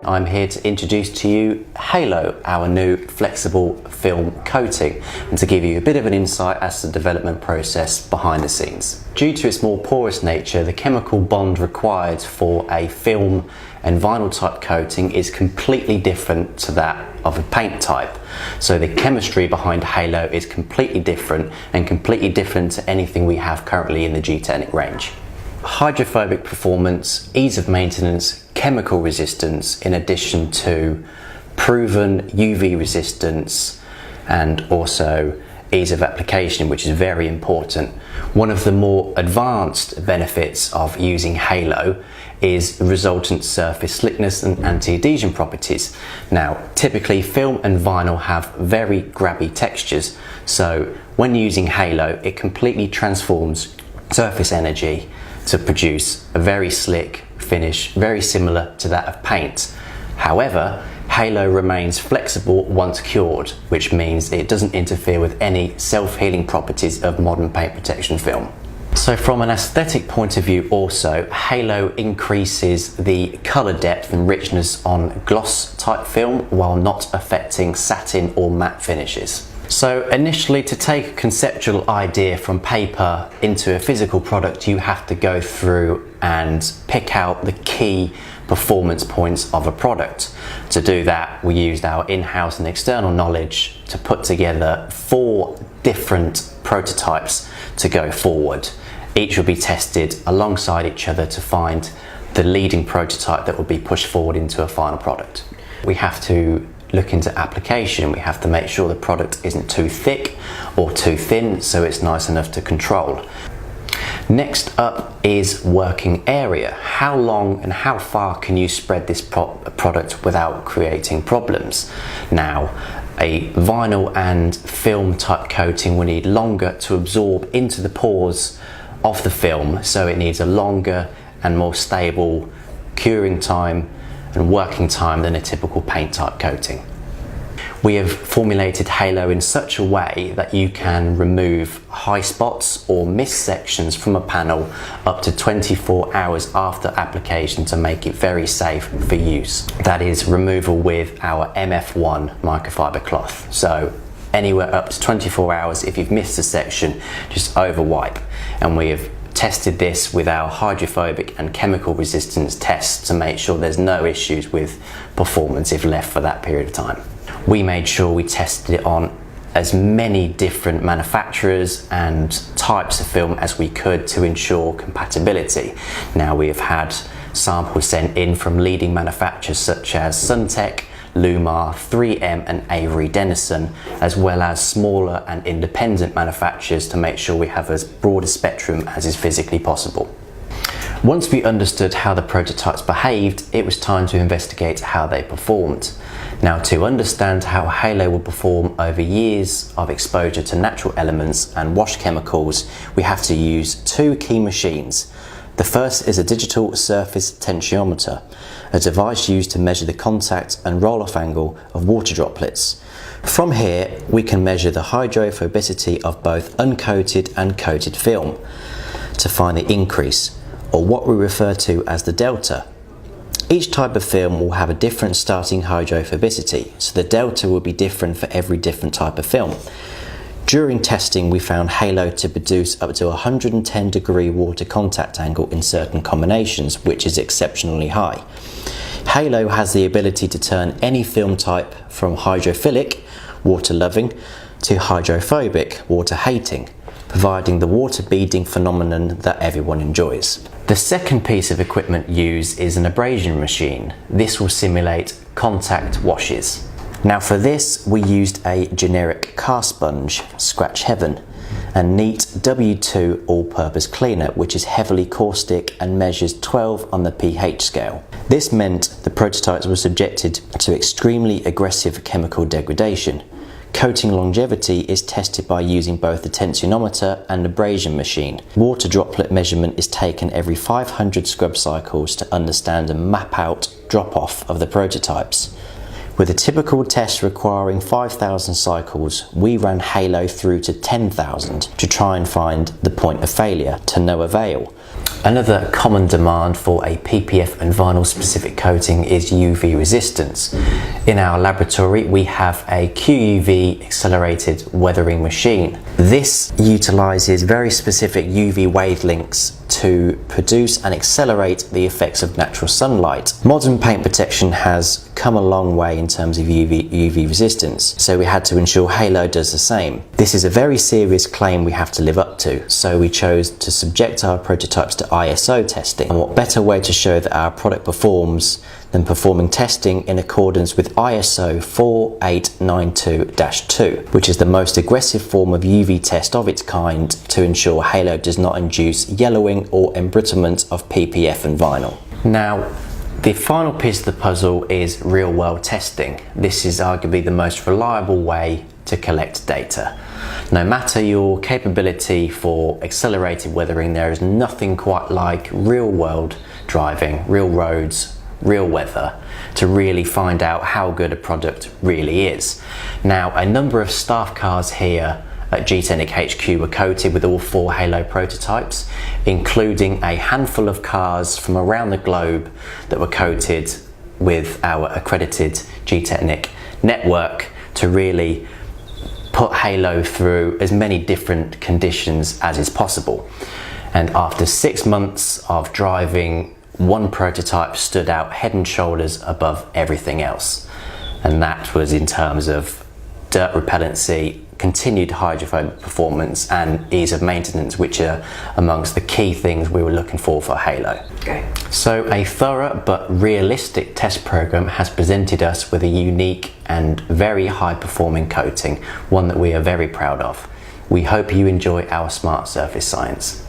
I'm here to introduce to you Halo, our new flexible film coating, and to give you a bit of an insight as to the development process behind the scenes. Due to its more porous nature, the chemical bond required for a film and vinyl type coating is completely different to that of a paint type. So the chemistry behind Halo is completely different and completely different to anything we have currently in the Gtechniq range. Hydrophobic performance, ease of maintenance, chemical resistance, in addition to proven UV resistance and also ease of application, which is very important. One of the more advanced benefits of using Halo is resultant surface slickness and anti-adhesion properties. Now, typically film and vinyl have very grabby textures, so when using Halo, it completely transforms surface energy to produce a very slick finish, very similar to that of paint. However, Halo remains flexible once cured, which means it doesn't interfere with any self-healing properties of modern paint protection film. So from an aesthetic point of view also, Halo increases the colour depth and richness on gloss type film while not affecting satin or matte finishes. So initially, to take a conceptual idea from paper into a physical product, you have to go through and pick out the key performance points of a product. To do that, we used our in-house and external knowledge to put together 4 different prototypes to go forward. Each will be tested alongside each other to find the leading prototype that will be pushed forward into a final product. We have to look into application. We have to make sure the product isn't too thick or too thin, so it's nice enough to control. Next up is working area. How long and how far can you spread this product without creating problems? Now, a vinyl and film type coating will need longer to absorb into the pores of the film, so it needs a longer and more stable curing time and working time than a typical paint type coating. We have formulated Halo in such a way that you can remove high spots or missed sections from a panel up to 24 hours after application to make it very safe for use. That is removal with our MF1 microfiber cloth. So anywhere up to 24 hours, if you've missed a section, just over wipe. And we have tested this with our hydrophobic and chemical resistance tests to make sure there's no issues with performance if left for that period of time. We made sure we tested it on as many different manufacturers and types of film as we could to ensure compatibility. Now, we have had samples sent in from leading manufacturers such as Suntech, Lumar, 3M and Avery Dennison, as well as smaller and independent manufacturers to make sure we have as broad a spectrum as is physically possible. Once we understood how the prototypes behaved, it was time to investigate how they performed. Now, to understand how Halo will perform over years of exposure to natural elements and wash chemicals, we have to use 2 key machines. The first is a digital surface tensiometer, a device used to measure the contact and roll-off angle of water droplets. From here, we can measure the hydrophobicity of both uncoated and coated film to find the increase, or what we refer to as the delta. Each type of film will have a different starting hydrophobicity, so the delta will be different for every different type of film. During testing, we found Halo to produce up to 110-degree water contact angle in certain combinations, which is exceptionally high. Halo has the ability to turn any film type from hydrophilic, water-loving, to hydrophobic, water-hating, providing the water beading phenomenon that everyone enjoys. The second piece of equipment used is an abrasion machine. This will simulate contact washes. Now, for this, we used a generic car sponge, Scratch Heaven, and neat W2 all-purpose cleaner, which is heavily caustic and measures 12 on the pH scale. This meant the prototypes were subjected to extremely aggressive chemical degradation. Coating longevity is tested by using both the tensiometer and abrasion machine. Water droplet measurement is taken every 500 scrub cycles to understand and map out drop-off of the prototypes. With a typical test requiring 5,000 cycles, we ran Halo through to 10,000 to try and find the point of failure, to no avail. Another common demand for a PPF and vinyl specific coating is UV resistance. In our laboratory we have a QUV accelerated weathering machine. This utilises very specific UV wavelengths to produce and accelerate the effects of natural sunlight. Modern paint protection has come a long way in terms of UV resistance, so we had to ensure Halo does the same. This is a very serious claim we have to live up to, so we chose to subject our prototypes to ISO testing. And what better way to show that our product performs than performing testing in accordance with ISO 4892-2, which is the most aggressive form of UV test of its kind to ensure Halo does not induce yellowing or embrittlement of PPF and vinyl. Now, the final piece of the puzzle is real-world testing. This is arguably the most reliable way to collect data. No matter your capability for accelerated weathering, there is nothing quite like real-world driving, real roads, real weather, to really find out how good a product really is. Now, a number of staff cars here at Gtechniq HQ were coated with all 4 Halo prototypes, including a handful of cars from around the globe that were coated with our accredited Gtechniq network to really put Halo through as many different conditions as is possible. And after 6 months of driving, one prototype stood out head and shoulders above everything else, and that was in terms of dirt repellency, continued hydrophobic performance and ease of maintenance, which are amongst the key things we were looking for Halo. Okay. So a thorough but realistic test program has presented us with a unique and very high performing coating, one that we are very proud of. We hope you enjoy our smart surface science.